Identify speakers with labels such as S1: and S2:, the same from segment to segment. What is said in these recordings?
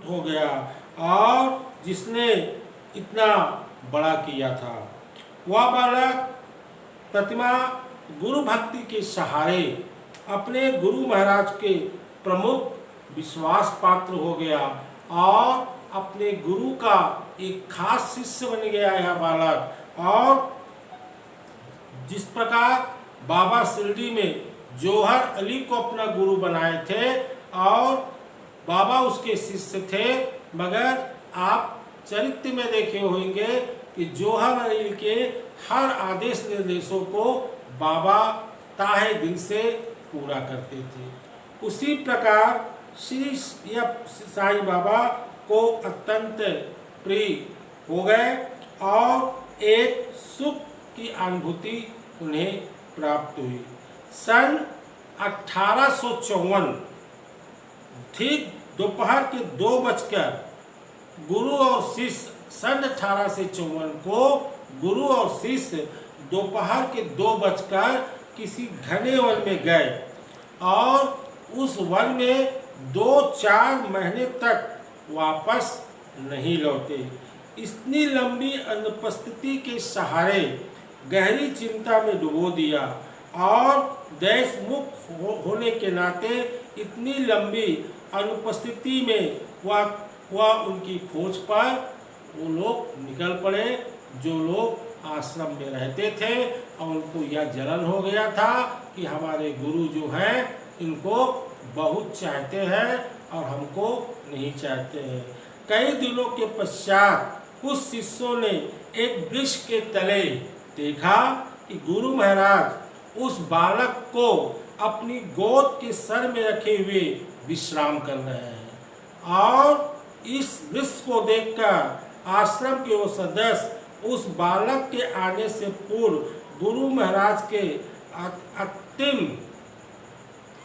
S1: हो गया और जिसने इतना बड़ा किया था। वह बालक प्रतिमा गुरु भक्ति के सहारे अपने गुरु महाराज के प्रमुख विश्वास पात्र हो गया और अपने गुरु का एक खास शिष्य बन गया यह बालक। और जिस प्रकार बाबा शिरडी में जौहर अली को अपना गुरु बनाए थे और बाबा उसके शिष्य थे, मगर आप चरित्र में देखे होंगे कि जौहर अली के हर आदेश निर्देशों को बाबा ताहे दिल से पूरा करते थे। उसी प्रकार श्री साईं बाबा को अत्यंत प्रिय हो गए और एक सुख की अनुभूति उन्हें प्राप्त हुई। सन 1854 ठीक दोपहर के 2 गुरु और शिष्य सन 1854 को गुरु और शिष्य दोपहर के 2 किसी घने वन में गए और उस वन में 2-4 महीने तक वापस नहीं लौटे। इतनी लंबी अनुपस्थिति के सहारे गहरी चिंता में डुबो दिया और देशमुख होने के नाते इतनी लंबी अनुपस्थिति में वह उनकी खोज पर वो लोग निकल पड़े जो लोग आश्रम में रहते थे और उनको यह जलन हो गया था कि हमारे गुरु जो हैं इनको बहुत चाहते हैं और हमको नहीं चाहते हैं। कई दिनों के पश्चात कुछ शिष्यों ने एक वृक्ष के तले देखा कि गुरु महाराज उस बालक को अपनी गोद के सर में रखे हुए विश्राम कर रहे हैं और इस वृक्ष को देखकर आश्रम के वो सदस्य उस बालक के आने से पूर्व गुरु महाराज के अंतिम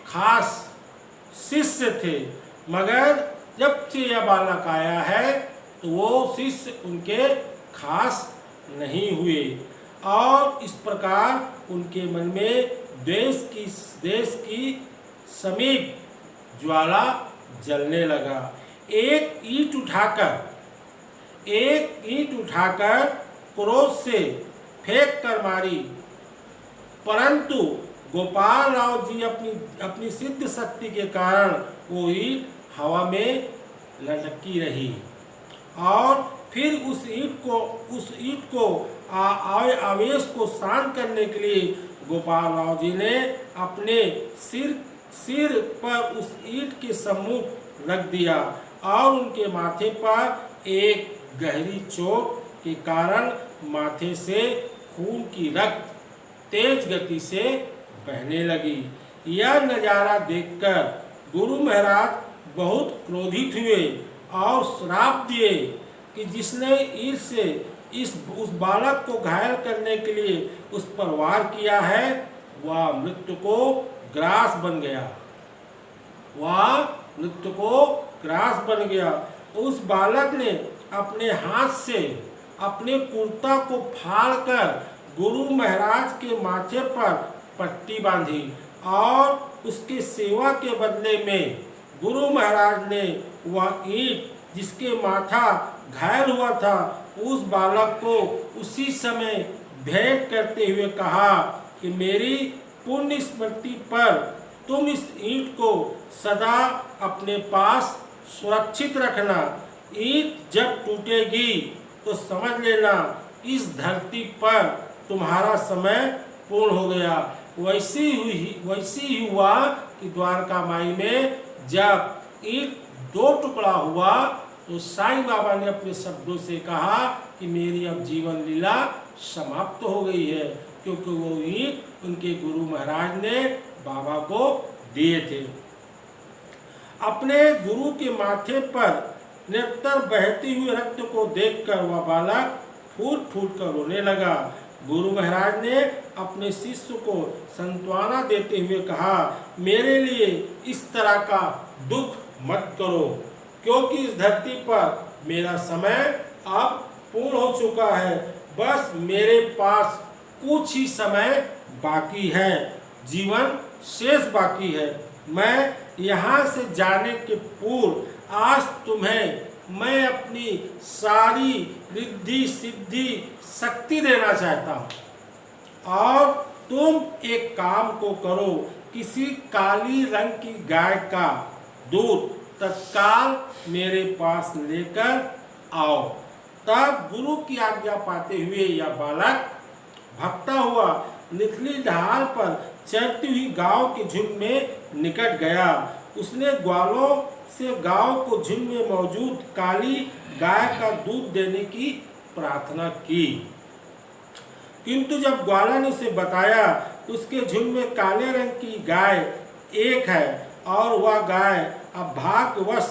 S1: खास शिष्य थे, मगर जब से यह बालक आया है तो वो शिष्य उनके खास नहीं हुए और इस प्रकार उनके मन में देश की समीप ज्वाला जलने लगा। एक ईंट उठाकर क्रोध से फेंक कर मारी, परंतु गोपाल राव जी अपनी सिद्ध शक्ति के कारण वो ईंट हवा में लटकी रही और फिर उस ईंट को आवेश को शांत करने के लिए गोपाल राव जी ने अपने सिर पर उस ईंट के सम्मुख रख दिया और उनके माथे पर एक गहरी चोट के कारण माथे से खून की रक्त तेज गति से बहने लगी। यह नज़ारा देखकर गुरु महाराज बहुत क्रोधित हुए और श्राप दिए कि जिसने ईंट से उस बालक को घायल करने के लिए उस पर वार किया है वह मृत्यु को ग्रास बन गया। उस बालक ने अपने हाथ से अपने कुर्ता को फाड़कर गुरु महाराज के माथे पर पट्टी बांधी और उसके सेवा के बदले में गुरु महाराज ने वह ईंट जिसके माथा घायल हुआ था उस बालक को उसी समय भेंट करते हुए कहा कि मेरी पुण्य स्मृति पर तुम इस ईंट को सदा अपने पास सुरक्षित रखना। ईंट जब टूटेगी तो समझ लेना इस धरती पर तुम्हारा समय पूर्ण हो गया। वैसी ही हुआ कि द्वारका माई में जब ईंट 2 टुकड़ा हुआ तो साईं बाबा ने अपने शब्दों से कहा कि मेरी अब जीवन लीला समाप्त हो गई है, क्योंकि वो ईंट उनके गुरु महाराज ने बाबा को दिए थे। अपने गुरु के माथे पर निरंतर बहती हुई रक्त को देखकर वह बालक फूट कर रोने लगा। गुरु महाराज ने अपने शिष्य को सांत्वना देते हुए कहा, मेरे लिए इस तरह का दुख मत करो, क्योंकि इस धरती पर मेरा समय अब पूर्ण हो चुका है। बस मेरे पास कुछ ही समय बाकी है, जीवन शेष बाकी है। मैं यहाँ से जाने के पूर्व आज तुम्हें मैं अपनी सारी रिद्धि सिद्धि शक्ति देना चाहता हूँ और तुम एक काम को करो, किसी काली रंग की गाय का दूध तत्काल मेरे पास लेकर आओ। तब गुरु की आज्ञा पाते हुए यह बालक भागता हुआ निचली ढाल पर चढ़ती हुई गांव के झुंड में निकट गया। उसने ग्वालों से गांव को झुंड में मौजूद काली गाय का दूध देने की प्रार्थना की, किंतु जब ग्वाला ने उसे बताया उसके झुंड में काले रंग की गाय एक है और वह गाय अभाग्यवश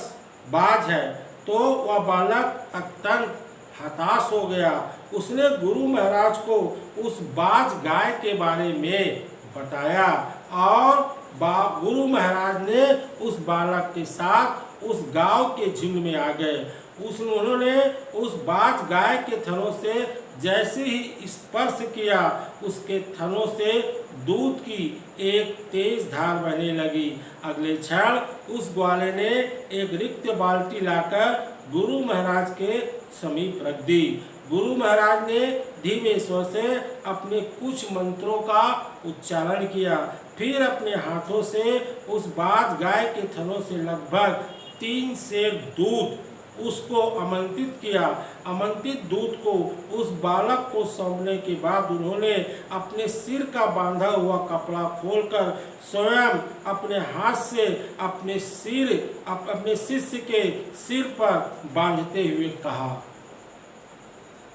S1: बाज है, तो वह बालक अत्यंत हताश हो गया। उसने गुरु महाराज को उस बाज गाय के बारे में बताया और गुरु महाराज ने उस बालक के साथ उस गांव के झुंड में आ गए। उन्होंने उस बाज गाय के थनों से जैसे ही स्पर्श किया, उसके थनों से दूध की एक तेज धार बहने लगी। अगले क्षण उस ग्वाले ने एक रिक्त बाल्टी लाकर गुरु महाराज के समीप रख दी। गुरु महाराज ने धीमे स्वर से अपने कुछ मंत्रों का उच्चारण किया, फिर अपने हाथों से उस बाज गाय के थनों से लगभग 3 सेर दूध उसको आमंत्रित किया। आमंत्रित दूध को उस बालक को सौंपने के बाद उन्होंने अपने सिर का बांधा हुआ कपड़ा खोलकर स्वयं अपने हाथ से अपने शिष्य के सिर पर बांधते हुए कहा,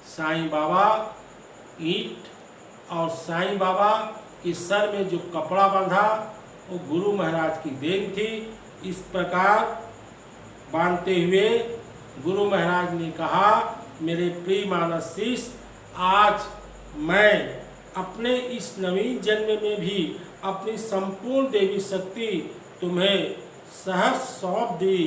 S1: साईं बाबा ईंट और साईं बाबा के सर में जो कपड़ा बांधा वो गुरु महाराज की देन थी। इस प्रकार बांधते हुए गुरु महाराज ने कहा, मेरे प्रिय मानस शिष्य, आज मैं अपने इस नवीन जन्म में भी अपनी संपूर्ण देवी शक्ति तुम्हें सहज सौंप दी।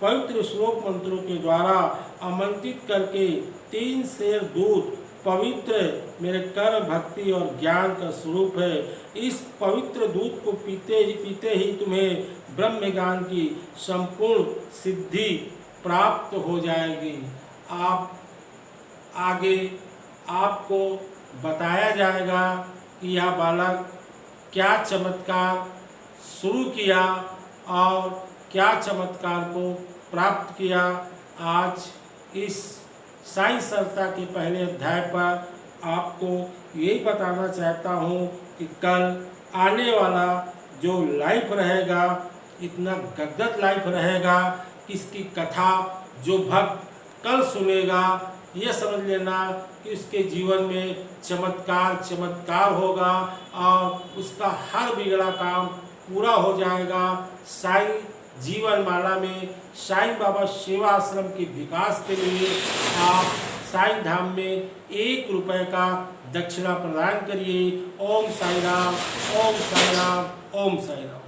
S1: पवित्र श्लोक मंत्रों के द्वारा आमंत्रित करके 3 सेर दूध पवित्र मेरे कर्म भक्ति और ज्ञान का स्वरूप है। इस पवित्र दूध को पीते ही तुम्हें ब्रह्म ज्ञान की संपूर्ण सिद्धि प्राप्त हो जाएगी। आप आगे आपको बताया जाएगा कि यह बालक क्या चमत्कार शुरू किया और क्या चमत्कार को प्राप्त किया। आज इस साई सरिता के पहले अध्याय पर आपको यही बताना चाहता हूँ कि कल आने वाला जो लाइफ रहेगा इतना गदगद लाइफ रहेगा, इसकी कथा जो भक्त कल सुनेगा ये समझ लेना कि उसके जीवन में चमत्कार होगा और उसका हर बिगड़ा काम पूरा हो जाएगा। साईं जीवन माला में साईं बाबा सेवा आश्रम के विकास के लिए आप साईं धाम में 1 रुपये का दक्षिणा प्रदान करिए। ओम साई राम, ओम साई राम, ओम साई राम।